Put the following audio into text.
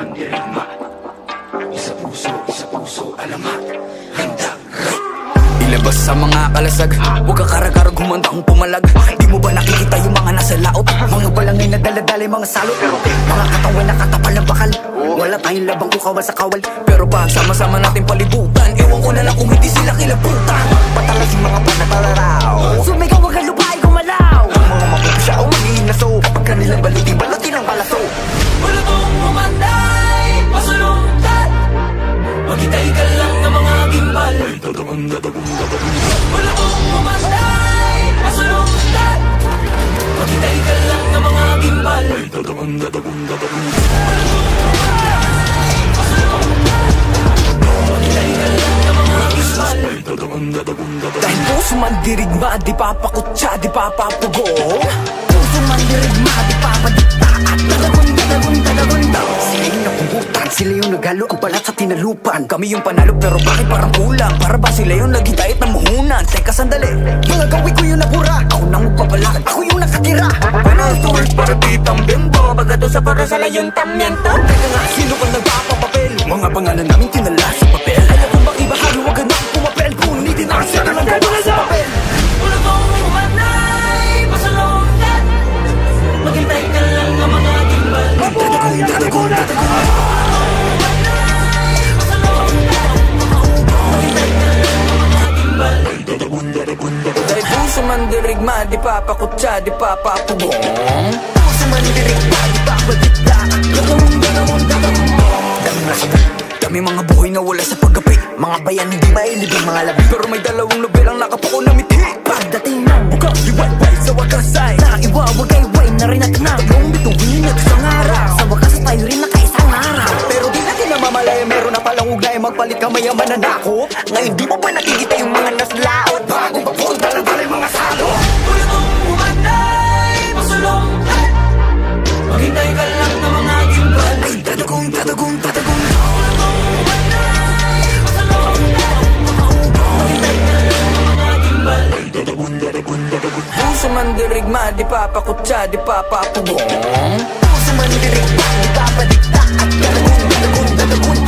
mandirigma. Isa puso, alamat. Handa. Ilabas sa mga kalasag, huwag ka karagarag, humandang pumalag. Di mo ba nakikita yung mga nasa laot? Mga balangay na daladalay, mga salot. Mga katawan na katapal ng bakal. Wala tayong labang kung kawal sa kawal. Pero pag sama-sama natin palibutan, ewan ko na lang kung hindi sila kilabutan. Patalas yung mga panatalaraw, sumigaw wag ang lupay gumalaw. Ang mga mapapasya o mag-iinaso, kapag kanilang balutin ang balaso. Wala kong umanday, pasalungkat. Maghintay ka lang ng mga gimbal. Wala kong umanday, pasalungkat. Maghintay ka lang ng mga gimbal. Dahil puso man dirigma, di papakutsa, di papapugo. Puso man dirigma, di papadikta. At dadagun sila yung napugutan, sila yung naghalo ang balat sa tinalupan. Kami yung panalo pero bakit parang kulang? Para ba sila yung nagitayat ng muhunan? Teka sandali, mga gawi ko yung nabura. Ako nang magpapalakad, ako yung nakatira. Panasol para di tambembo, bagato sa para sa layong tamyento. Teka nga, sino pa nagpapapapel? Mga pangalan namin tinala sa papel. Ayaw kong makibahalo, wag ka nang pumapel. Punitin ang sila ng gawa sa papel. Wala kong umanday, pasalungkat. Maghintay ka lang ng mga gimbal. Dadagun dahil puso man dirigma, di papakutsa, di papapugong. Puso man dirigma, di papadikta. Dami mga buhay na wala sa paggapi. Mga bayan hindi mailibing mga labi. Pero may dalawang nobel ang nakapuko na mithi. Pagdating ng bukang liwayway sa wakas ay naiwawagayway na rin at na tatlong bituin at isang araw. Sa wakas tayo rin nakaisang araw. Pero di natin namamalaya, meron na palang ugnay. Magpalit ka mayaman na nakop. Ngayon di mo ba nakikita yung mga naslaot? Bago magpunta lang pala yung mga salo. Wala kong umanday, pasalungkat. Maghintay ka lang ng mga gimbal. Ay dadagun puso man dirigma, di papakutsa, di papapugong. Puso man dirigma, di papadikta. At dadagun